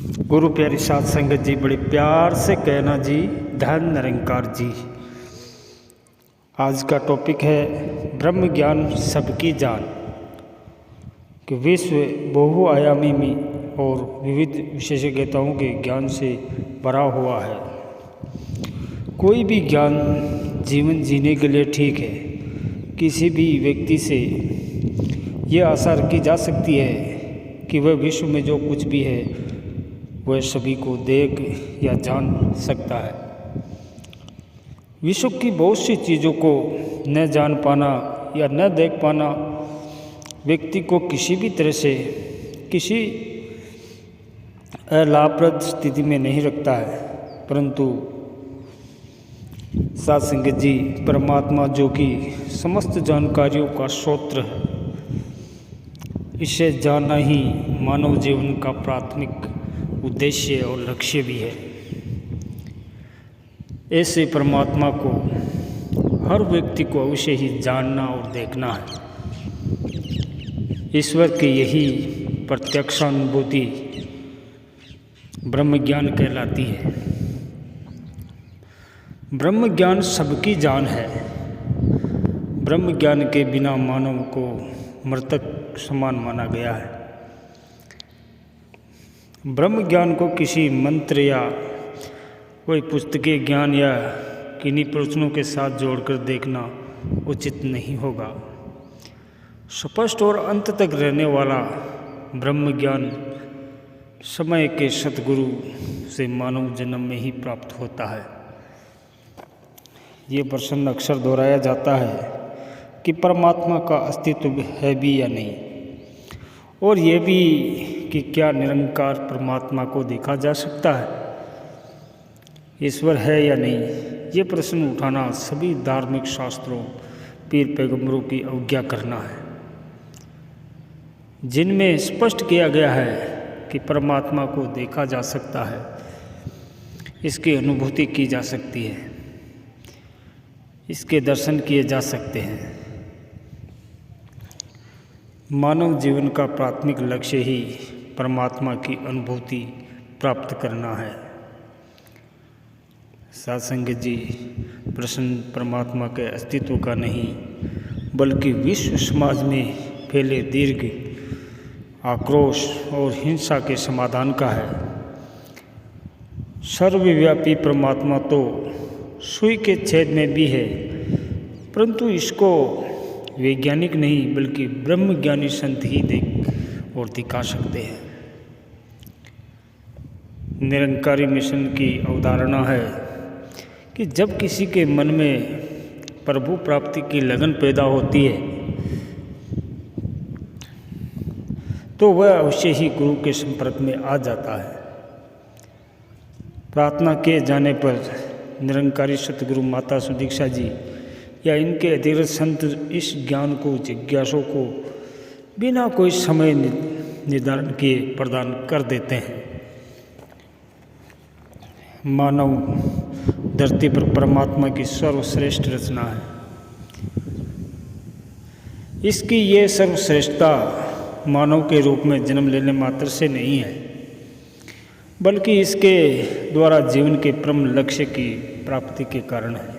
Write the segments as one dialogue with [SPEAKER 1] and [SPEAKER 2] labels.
[SPEAKER 1] गुरु प्यारी साध संगत जी, बड़े प्यार से कहना जी, धन निरंकार जी। आज का टॉपिक है ब्रह्म ज्ञान सबकी जान कि विश्व बहुआयामी में और विविध विशेषज्ञताओं के ज्ञान से भरा हुआ है। कोई भी ज्ञान जीवन जीने के लिए ठीक है। किसी भी व्यक्ति से यह आशा की जा सकती है कि वह विश्व में जो कुछ भी है वह सभी को देख या जान सकता है। विश्व की बहुत सी चीज़ों को न जान पाना या न देख पाना व्यक्ति को किसी भी तरह से किसी लाभप्रद स्थिति में नहीं रखता है, परंतु साध संगत जी, परमात्मा जो कि समस्त जानकारियों का स्रोत है, इसे जानना ही मानव जीवन का प्राथमिक उद्देश्य और लक्ष्य भी है। ऐसे परमात्मा को हर व्यक्ति को अवश्य ही जानना और देखना है। ईश्वर की यही प्रत्यक्षानुभूति ब्रह्म ज्ञान कहलाती है। ब्रह्म ज्ञान सबकी जान है। ब्रह्म ज्ञान के बिना मानव को मृतक समान माना गया है। ब्रह्म ज्ञान को किसी मंत्र या कोई पुस्तकीय ज्ञान या किन्हीं प्रश्नों के साथ जोड़कर देखना उचित नहीं होगा। स्पष्ट और अंत तक रहने वाला ब्रह्म ज्ञान समय के सतगुरु से मानव जन्म में ही प्राप्त होता है। ये प्रश्न अक्सर दोहराया जाता है कि परमात्मा का अस्तित्व है भी या नहीं, और ये भी कि क्या निरंकार परमात्मा को देखा जा सकता है, ईश्वर है या नहीं। ये प्रश्न उठाना सभी धार्मिक शास्त्रों, पीर पैगंबरों की अवज्ञा करना है, जिनमें स्पष्ट किया गया है कि परमात्मा को देखा जा सकता है, इसकी अनुभूति की जा सकती है, इसके दर्शन किए जा सकते हैं। मानव जीवन का प्राथमिक लक्ष्य ही परमात्मा की अनुभूति प्राप्त करना है। साध संगत जी, प्रश्न परमात्मा के अस्तित्व का नहीं, बल्कि विश्व समाज में फैले दीर्घ आक्रोश और हिंसा के समाधान का है। सर्वव्यापी परमात्मा तो सुई के छेद में भी है, परंतु इसको वैज्ञानिक नहीं बल्कि ब्रह्मज्ञानी संत ही देख और दिखा सकते हैं। निरंकारी मिशन की अवधारणा है कि जब किसी के मन में प्रभु प्राप्ति की लगन पैदा होती है तो वह अवश्य ही गुरु के संपर्क में आ जाता है। प्रार्थना किए जाने पर निरंकारी सतगुरु माता सुदीक्षा जी या इनके अतिरिक्त संत इस ज्ञान को जिज्ञासु को बिना कोई समय निर्धारण किए प्रदान कर देते हैं। मानव धरती पर परमात्मा की सर्वश्रेष्ठ रचना है। इसकी ये सर्वश्रेष्ठता मानव के रूप में जन्म लेने मात्र से नहीं है, बल्कि इसके द्वारा जीवन के परम लक्ष्य की प्राप्ति के कारण है।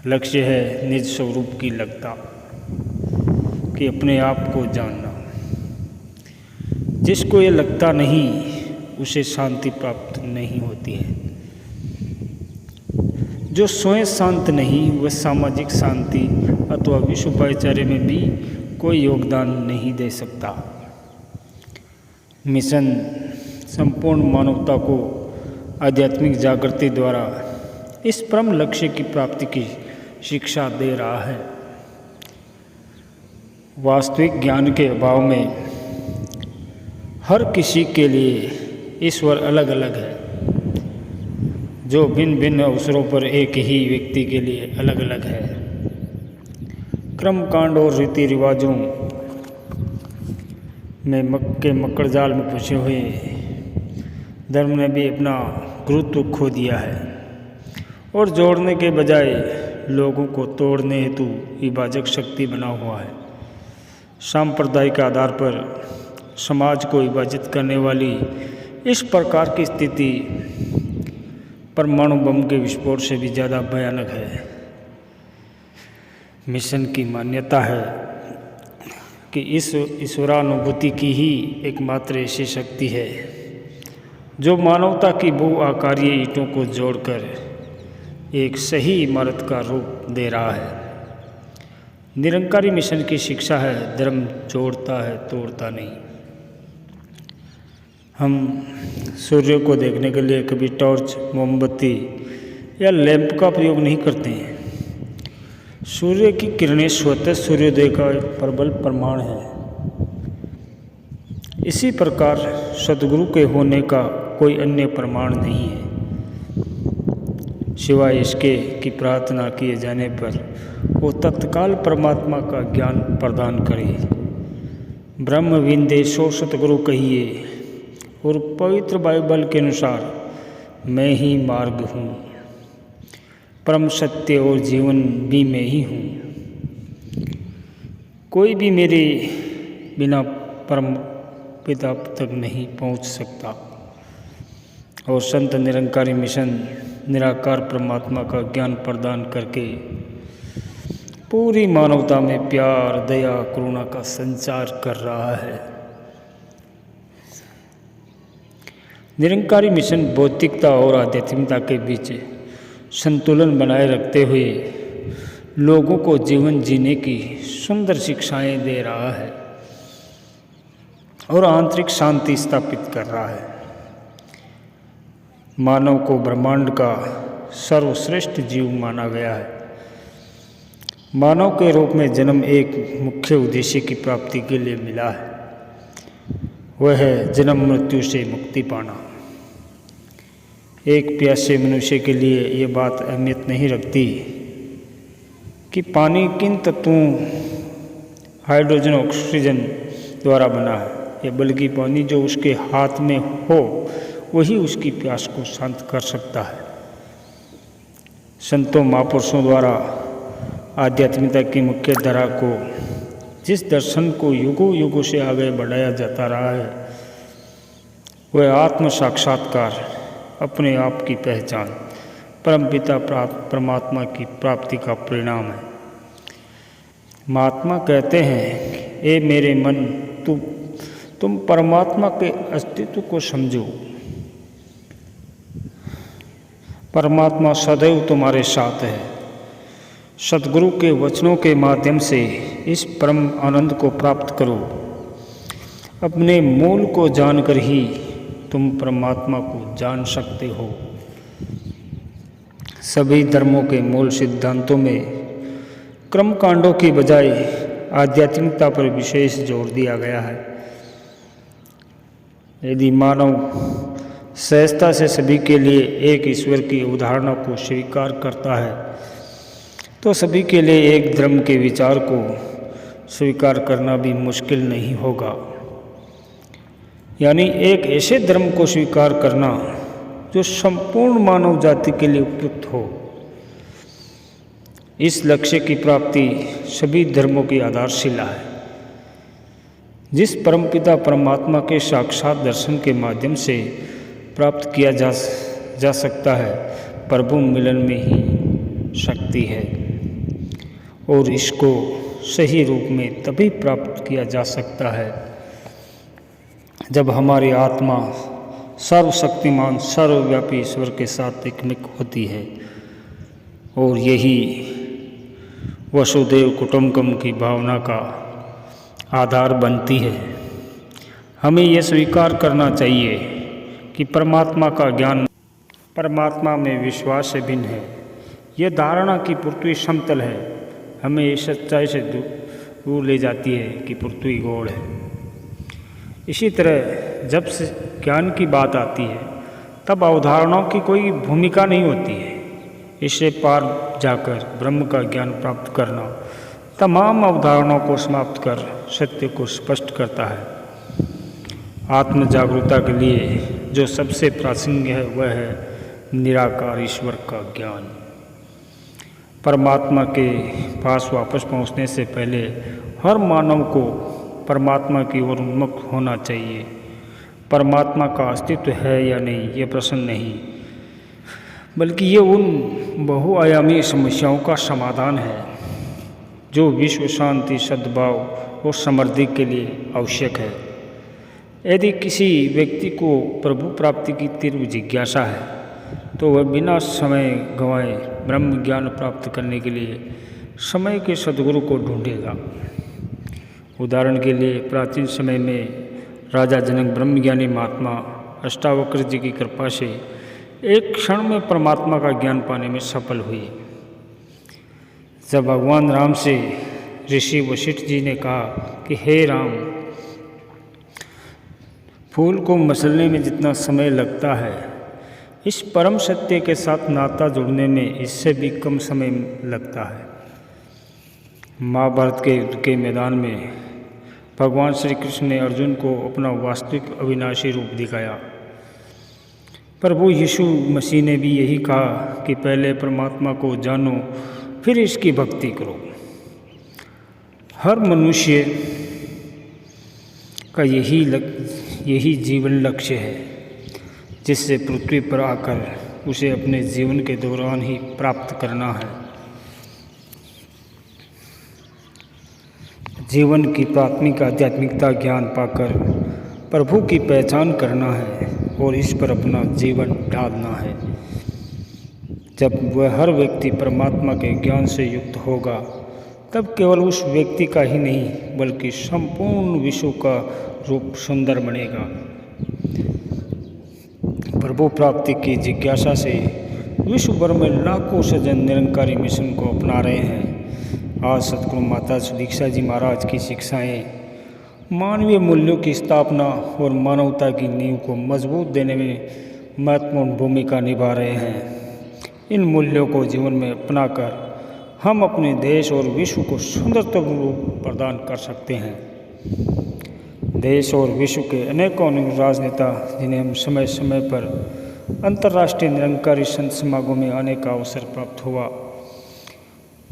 [SPEAKER 1] लक्ष्य है निज स्वरूप की लगता, कि अपने आप को जानना। जिसको ये लगता नहीं उसे शांति प्राप्त नहीं होती है। जो स्वयं शांत नहीं वह सामाजिक शांति अथवा विश्व भाईचारे में भी कोई योगदान नहीं दे सकता। मिशन संपूर्ण मानवता को आध्यात्मिक जागृति द्वारा इस परम लक्ष्य की प्राप्ति की शिक्षा दे रहा है। वास्तविक ज्ञान के अभाव में हर किसी के लिए ईश्वर अलग अलग है, जो भिन्न भिन्न अवसरों पर एक ही व्यक्ति के लिए अलग अलग है। कर्मकांड और रीति रिवाजों में मकड़ जाल में फंसे हुए धर्म ने भी अपना गुरुत्व खो दिया है और जोड़ने के बजाय लोगों को तोड़ने हेतु विभाजक शक्ति बना हुआ है। सांप्रदायिक आधार पर समाज को विभाजित करने वाली इस प्रकार की स्थिति परमाणु बम के विस्फोट से भी ज़्यादा भयानक है। मिशन की मान्यता है कि इस ईश्वरानुभूति की ही एकमात्र ऐसी शक्ति है जो मानवता की बहु आकारीय ईंटों को जोड़कर एक सही इमारत का रूप दे रहा है। निरंकारी मिशन की शिक्षा है, धर्म जोड़ता है, तोड़ता नहीं। हम सूर्य को देखने के लिए कभी टॉर्च, मोमबत्ती या लैंप का प्रयोग नहीं करते हैं। सूर्य की किरणें स्वतः सूर्योदय का प्रबल प्रमाण है। इसी प्रकार सद्गुरु के होने का कोई अन्य प्रमाण नहीं है सिवाय इसके कि प्रार्थना किए जाने पर वो तत्काल परमात्मा का ज्ञान प्रदान करे। ब्रह्म विंदेशो सतगुरु कहिए और पवित्र बाइबल के अनुसार मैं ही मार्ग हूँ, परम सत्य और जीवन भी मैं ही हूँ। कोई भी मेरे बिना परम पिता तक नहीं पहुँच सकता। और संत निरंकारी मिशन निराकार परमात्मा का ज्ञान प्रदान करके पूरी मानवता में प्यार, दया, करुणा का संचार कर रहा है। निरंकारी मिशन भौतिकता और आध्यात्मिकता के बीच संतुलन बनाए रखते हुए लोगों को जीवन जीने की सुंदर शिक्षाएं दे रहा है और आंतरिक शांति स्थापित कर रहा है। मानव को ब्रह्मांड का सर्वश्रेष्ठ जीव माना गया है। मानव के रूप में जन्म एक मुख्य उद्देश्य की प्राप्ति के लिए मिला है, वह है जन्म मृत्यु से मुक्ति पाना। एक प्यासे मनुष्य के लिए ये बात अहमियत नहीं रखती कि पानी किन तत्वों हाइड्रोजन ऑक्सीजन द्वारा बना है, या बल्कि पानी जो उसके हाथ में हो वही उसकी प्यास को शांत कर सकता है। संतों महापुरुषों द्वारा आध्यात्मिकता की मुख्य धारा को, जिस दर्शन को युगों युगों से आगे बढ़ाया जाता रहा है, वह आत्म साक्षात्कार, अपने आप की पहचान, परमपिता परमात्मा की प्राप्ति का परिणाम है। महात्मा कहते हैं, ए मेरे मन, तुम परमात्मा के अस्तित्व को समझो। परमात्मा सदैव तुम्हारे साथ है। सद्गुरु के वचनों के माध्यम से इस परम आनंद को प्राप्त करो। अपने मूल को जानकर ही तुम परमात्मा को जान सकते हो। सभी धर्मों के मूल सिद्धांतों में कर्मकांडों की बजाय आध्यात्मिकता पर विशेष जोर दिया गया है। यदि मानव सहजता से सभी के लिए एक ईश्वर की अवधारणा को स्वीकार करता है तो सभी के लिए एक धर्म के विचार को स्वीकार करना भी मुश्किल नहीं होगा। यानी एक ऐसे धर्म को स्वीकार करना जो संपूर्ण मानव जाति के लिए उपयुक्त हो। इस लक्ष्य की प्राप्ति सभी धर्मों की आधारशिला है। जिस परमपिता परमात्मा के साक्षात दर्शन के माध्यम से प्राप्त किया जा सकता है, प्रभु मिलन में ही शक्ति है और इसको सही रूप में तभी प्राप्त किया जा सकता है जब हमारी आत्मा सर्वशक्तिमान सर्वव्यापी ईश्वर के साथ एकमिक होती है। और यही वसुदेव कुटुंबकम की भावना का आधार बनती है। हमें यह स्वीकार करना चाहिए कि परमात्मा का ज्ञान परमात्मा में विश्वास से भिन्न है। यह धारणा कि पृथ्वी समतल है हमें इस सच्चाई से दूर ले जाती है कि पृथ्वी गोल है। इसी तरह जब से ज्ञान की बात आती है तब अवधारणाओं की कोई भूमिका नहीं होती है। इससे पार जाकर ब्रह्म का ज्ञान प्राप्त करना तमाम अवधारणाओं को समाप्त कर सत्य को स्पष्ट करता है। आत्म जागरूकता के लिए जो सबसे प्रासंगिक है वह है निराकार ईश्वर का ज्ञान। परमात्मा के पास वापस पहुंचने से पहले हर मानव को परमात्मा की ओर उन्मुख होना चाहिए। परमात्मा का अस्तित्व है या नहीं, ये प्रश्न नहीं, बल्कि ये उन बहुआयामी समस्याओं का समाधान है जो विश्व शांति, सद्भाव और समृद्धि के लिए आवश्यक है। यदि किसी व्यक्ति को प्रभु प्राप्ति की तीव्र जिज्ञासा है तो वह बिना समय गंवाए ब्रह्म ज्ञान प्राप्त करने के लिए समय के सद्गुरु को ढूंढेगा। उदाहरण के लिए प्राचीन समय में राजा जनक ब्रह्मज्ञानी महात्मा अष्टावक्र जी की कृपा से एक क्षण में परमात्मा का ज्ञान पाने में सफल हुए। जब भगवान राम से ऋषि वशिष्ठ जी ने कहा कि हे राम, फूल को मसलने में जितना समय लगता है, इस परम सत्य के साथ नाता जुड़ने में इससे भी कम समय लगता है। महाभारत के युद्ध के मैदान में भगवान श्री कृष्ण ने अर्जुन को अपना वास्तविक अविनाशी रूप दिखाया। प्रभु यीशु मसीह ने भी यही कहा कि पहले परमात्मा को जानो, फिर इसकी भक्ति करो। हर मनुष्य का यही जीवन लक्ष्य है, जिससे पृथ्वी पर आकर उसे अपने जीवन के दौरान ही प्राप्त करना है। जीवन की प्राथमिक आध्यात्मिकता ज्ञान पाकर प्रभु की पहचान करना है और इस पर अपना जीवन ढालना है। जब वह हर व्यक्ति परमात्मा के ज्ञान से युक्त होगा, तब केवल उस व्यक्ति का ही नहीं बल्कि संपूर्ण विश्व का रूप सुंदर बनेगा। प्रभु प्राप्ति की जिज्ञासा से विश्व भर में लाखों सज्जन निरंकारी मिशन को अपना रहे हैं। आज सतगुरु माता सुदीक्षा जी महाराज की शिक्षाएं मानवीय मूल्यों की स्थापना और मानवता की नींव को मजबूत देने में महत्वपूर्ण भूमिका निभा रहे हैं। इन मूल्यों को जीवन में अपनाकर हम अपने देश और विश्व को सुंदरतम रूप प्रदान कर सकते हैं। देश और विश्व के अनेकों राजनेता, जिन्हें हम समय समय पर अंतर्राष्ट्रीय निरंकारी संत समागम में आने का अवसर प्राप्त हुआ,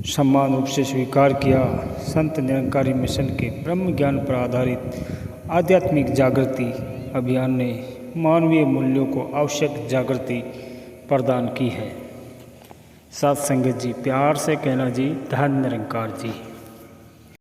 [SPEAKER 1] सम्मान रूप से स्वीकार किया। संत निरंकारी मिशन के ब्रह्म ज्ञान पर आधारित आध्यात्मिक जागृति अभियान ने मानवीय मूल्यों को आवश्यक जागृति प्रदान की है। साथ संगत जी, प्यार से कहना जी, धन निरंकार जी।